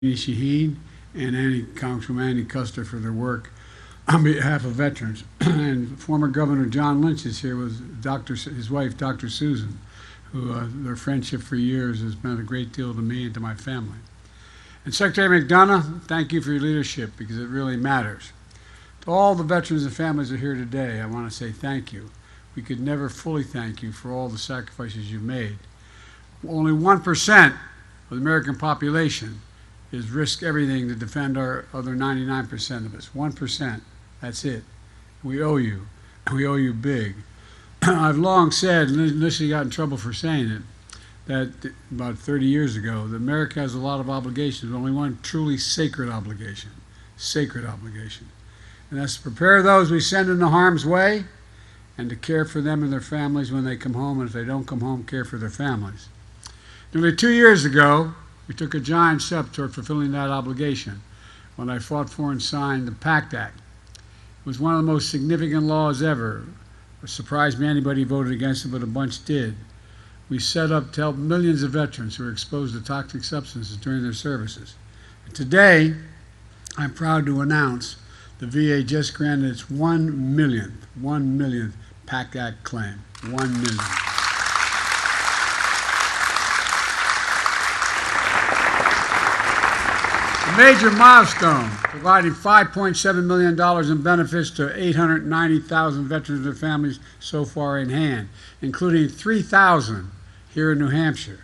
Shaheen and Congresswoman Annie Custer for their work on behalf of veterans. And former Governor John Lynch is here with his wife, Dr. Susan, who their friendship for years has meant a great deal to me and to my family. And Secretary McDonough, thank you for your leadership because it really matters. To all the veterans and families that are here today, I want to say thank you. We could never fully thank you for all the sacrifices you've made. Only 1% of the American population is risk everything to defend our other 99% of us. 1%, that's it. We owe you. We owe you big. I've long said, and initially got in trouble for saying it, that about 30 years ago, that America has a lot of obligations, but only one truly sacred obligation. Sacred obligation. And that's to prepare those we send into harm's way and to care for them and their families when they come home, and if they don't come home, care for their families. Nearly 2 years ago, we took a giant step toward fulfilling that obligation when I fought for and signed the PACT Act. It was one of the most significant laws ever. It surprised me anybody voted against it, but a bunch did. We set up to help millions of veterans who were exposed to toxic substances during their services. And today, I'm proud to announce the VA just granted its 1 millionth PACT Act claim. 1 million. A major milestone, providing $5.7 million in benefits to 890,000 veterans and their families so far in hand, including 3,000 here in New Hampshire.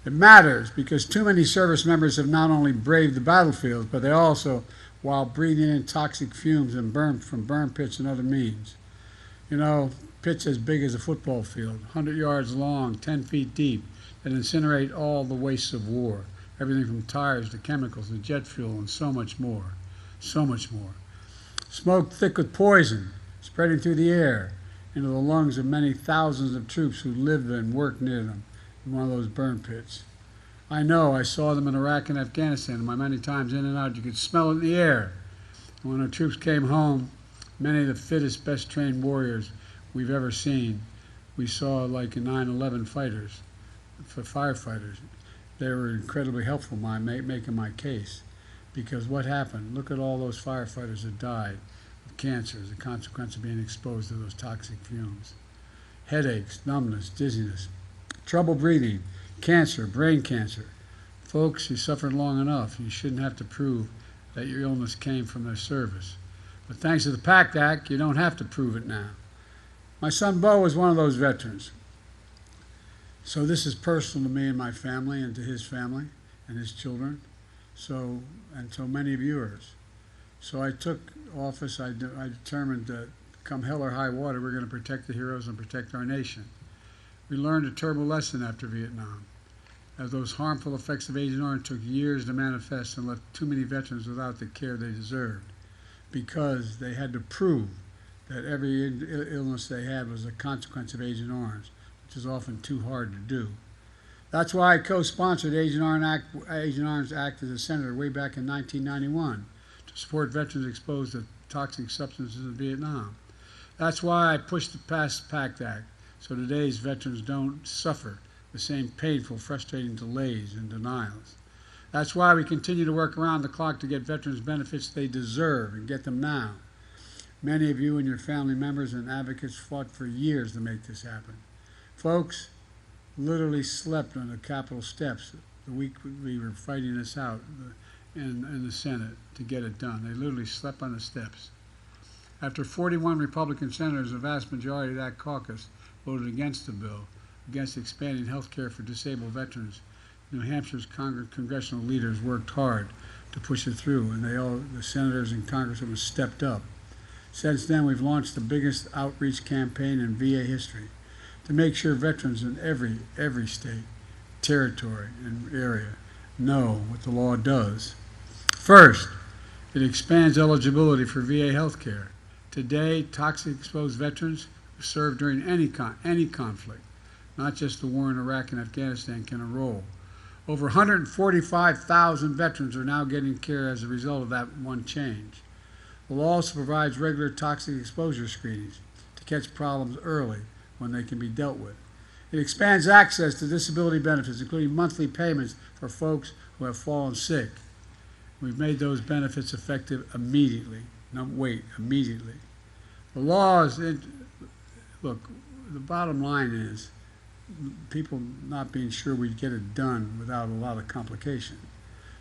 It matters because too many service members have not only braved the battlefield, but they also, while breathing in toxic fumes and from burn pits and other means. You know, pits as big as a football field, 100 yards long, 10 feet deep, that incinerate all the wastes of war. Everything from tires to chemicals to jet fuel and so much more. So much more. Smoke thick with poison, spreading through the air into the lungs of many thousands of troops who lived and worked near them in one of those burn pits. I know, I saw them in Iraq and Afghanistan, and my many times in and out, you could smell it in the air. And when our troops came home, many of the fittest, best trained warriors we've ever seen, we saw like in 9/11 fighters, for firefighters. They were incredibly helpful in making my case. Because what happened? Look at all those firefighters that died of cancer as a consequence of being exposed to those toxic fumes. Headaches, numbness, dizziness, trouble breathing, cancer, brain cancer. Folks, you suffered long enough. You shouldn't have to prove that your illness came from their service. But thanks to the PACT Act, you don't have to prove it now. My son Bo was one of those veterans. So this is personal to me and my family and to his family and his children, and so many of yours. So I took office, I determined that come hell or high water, we're going to protect the heroes and protect our nation. We learned a terrible lesson after Vietnam, as those harmful effects of Agent Orange took years to manifest and left too many veterans without the care they deserved, because they had to prove that every illness they had was a consequence of Agent Orange, which is often too hard to do. That's why I co-sponsored Agent Orange Act as a senator way back in 1991 to support veterans exposed to toxic substances in Vietnam. That's why I pushed to pass the PACT Act, so today's veterans don't suffer the same painful, frustrating delays and denials. That's why we continue to work around the clock to get veterans benefits they deserve and get them now. Many of you and your family members and advocates fought for years to make this happen. Folks literally slept on the Capitol steps the week we were fighting this out in the Senate to get it done. They literally slept on the steps. After 41 Republican senators, the vast majority of that caucus voted against the bill, against expanding health care for disabled veterans, New Hampshire's congressional leaders worked hard to push it through, and the senators and congressmen stepped up. Since then, we've launched the biggest outreach campaign in VA history to make sure veterans in every state, territory, and area know what the law does. First, it expands eligibility for VA health care. Today, toxic exposed veterans who served during any conflict, not just the war in Iraq and Afghanistan, can enroll. Over 145,000 veterans are now getting care as a result of that one change. The law also provides regular toxic exposure screenings to catch problems early when they can be dealt with. It expands access to disability benefits, including monthly payments for folks who have fallen sick. We've made those benefits effective immediately. No, wait, immediately. The law is, look, the bottom line is people not being sure we'd get it done without a lot of complication.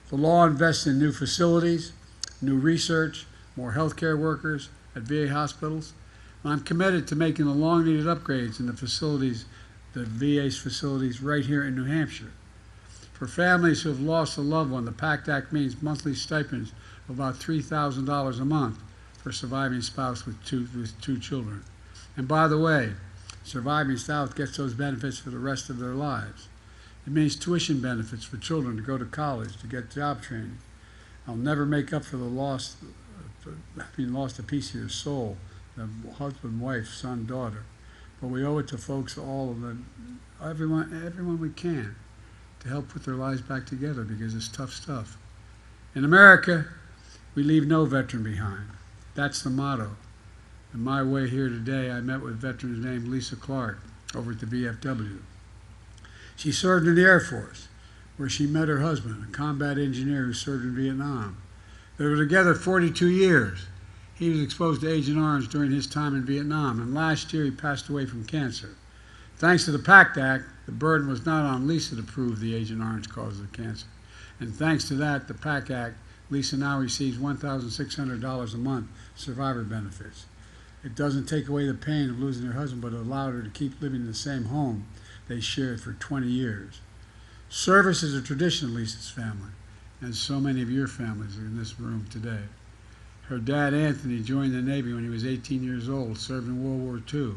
The law invests in new facilities, new research, more healthcare workers at VA hospitals. And I'm committed to making the long-needed upgrades in the facilities, the VA's facilities right here in New Hampshire. For families who have lost a loved one, the PACT Act means monthly stipends of about $3,000 a month for a surviving spouse with two children. And by the way, surviving spouse gets those benefits for the rest of their lives. It means tuition benefits for children to go to college, to get job training. I'll never make up for the loss, having lost a piece of your soul, the husband, wife, son, daughter. But we owe it to folks, all of them, everyone we can, to help put their lives back together, because it's tough stuff. In America, we leave no veteran behind. That's the motto. On my way here today, I met with veterans named Lisa Clark over at the VFW. She served in the Air Force, where she met her husband, a combat engineer who served in Vietnam. They were together 42 years. He was exposed to Agent Orange during his time in Vietnam, and last year he passed away from cancer. Thanks to the PACT Act, the burden was not on Lisa to prove the Agent Orange caused the cancer. And thanks to that, the PACT Act, Lisa now receives $1,600 a month survivor benefits. It doesn't take away the pain of losing her husband, but it allowed her to keep living in the same home they shared for 20 years. Service is a tradition of Lisa's family, and so many of your families are in this room today. Her dad, Anthony, joined the Navy when he was 18 years old, served in World War II.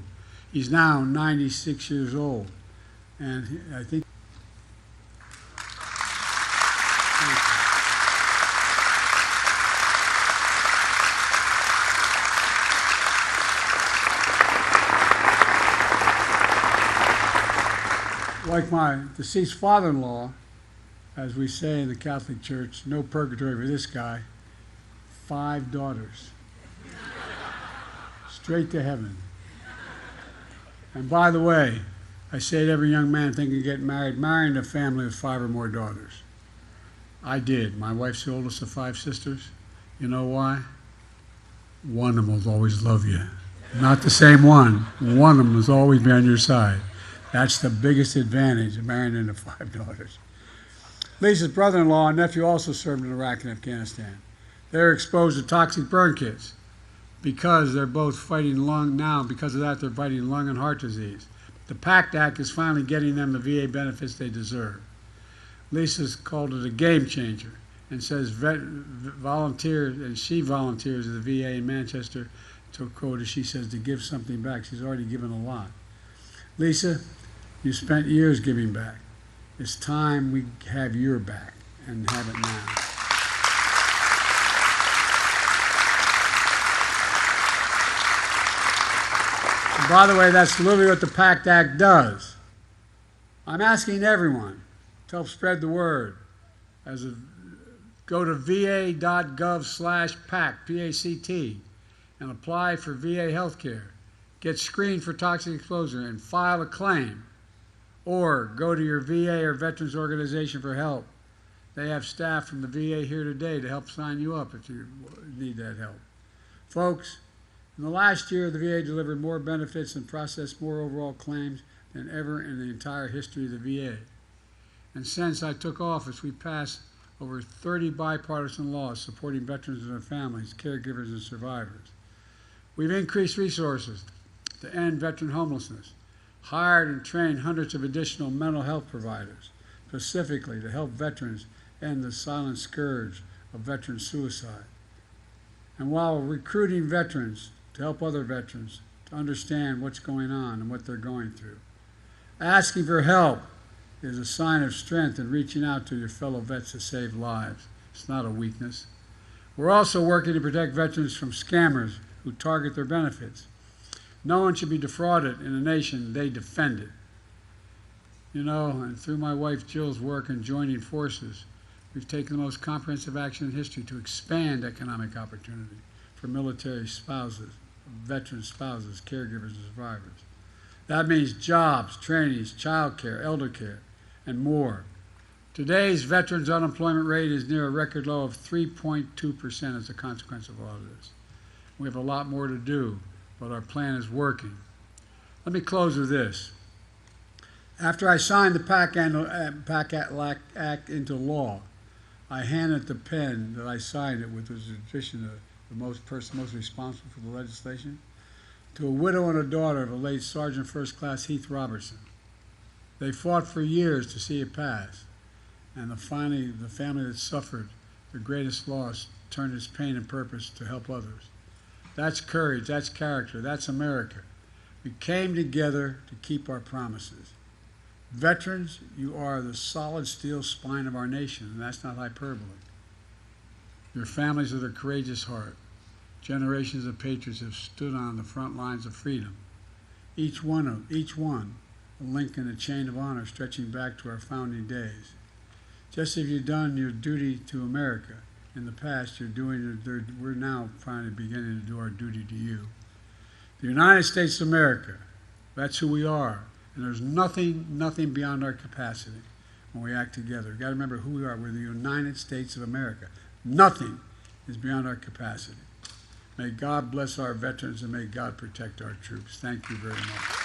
He's now 96 years old, and I think like my deceased father-in-law, as we say in the Catholic Church, no purgatory for this guy, 5 daughters. Straight to heaven. And by the way, I say to every young man thinking of getting married, marrying a family with 5 or more daughters. I did. My wife's the oldest of 5 sisters. You know why? One of them will always love you. Not the same one. One of them will always be on your side. That's the biggest advantage of marrying into 5 daughters. Lisa's brother-in-law and nephew also served in Iraq and Afghanistan. They're exposed to toxic burn kits because they're both fighting lung now. Because of that, they're fighting lung and heart disease. The PACT Act is finally getting them the VA benefits they deserve. Lisa's called it a game changer and says volunteers, and she volunteers at the VA in Manchester to quote, as she says, to give something back. She's already given a lot. Lisa, you spent years giving back. It's time we have your back, and have it now. And by the way, that's literally what the PACT Act does. I'm asking everyone to help spread the word. Go to va.gov/PACT, P-A-C-T, and apply for VA health care. Get screened for toxic exposure and file a claim. Or go to your VA or Veterans Organization for help. They have staff from the VA here today to help sign you up if you need that help. Folks, in the last year, the VA delivered more benefits and processed more overall claims than ever in the entire history of the VA. And since I took office, we passed over 30 bipartisan laws supporting veterans and their families, caregivers, and survivors. We've increased resources to end veteran homelessness, hired and trained hundreds of additional mental health providers, specifically to help veterans end the silent scourge of veteran suicide. And while recruiting veterans to help other veterans to understand what's going on and what they're going through, asking for help is a sign of strength in reaching out to your fellow vets to save lives. It's not a weakness. We're also working to protect veterans from scammers who target their benefits. No one should be defrauded in a nation they defended. You know, and through my wife Jill's work in joining forces, we've taken the most comprehensive action in history to expand economic opportunity for military spouses, veteran spouses, caregivers, and survivors. That means jobs, trainings, child care, elder care, and more. Today's veterans' unemployment rate is near a record low of 3.2% as a consequence of all of this. We have a lot more to do, but our plan is working. Let me close with this. After I signed the PACT Act into law, I handed the pen that I signed it with, was the tradition of the person most responsible for the legislation, to a widow and a daughter of a late Sergeant First Class Heath Robertson. They fought for years to see it pass, and finally the family that suffered the greatest loss turned its pain and purpose to help others. That's courage, that's character, that's America. We came together to keep our promises. Veterans, you are the solid steel spine of our nation, and that's not hyperbole. Your families are the courageous heart. Generations of patriots have stood on the front lines of freedom. Each one, a link in a chain of honor stretching back to our founding days. Just as you've done your duty to America in the past, we're now finally beginning to do our duty to you. The United States of America, that's who we are. And there's nothing beyond our capacity when we act together. You've got to remember who we are. We're the United States of America. Nothing is beyond our capacity. May God bless our veterans and may God protect our troops. Thank you very much.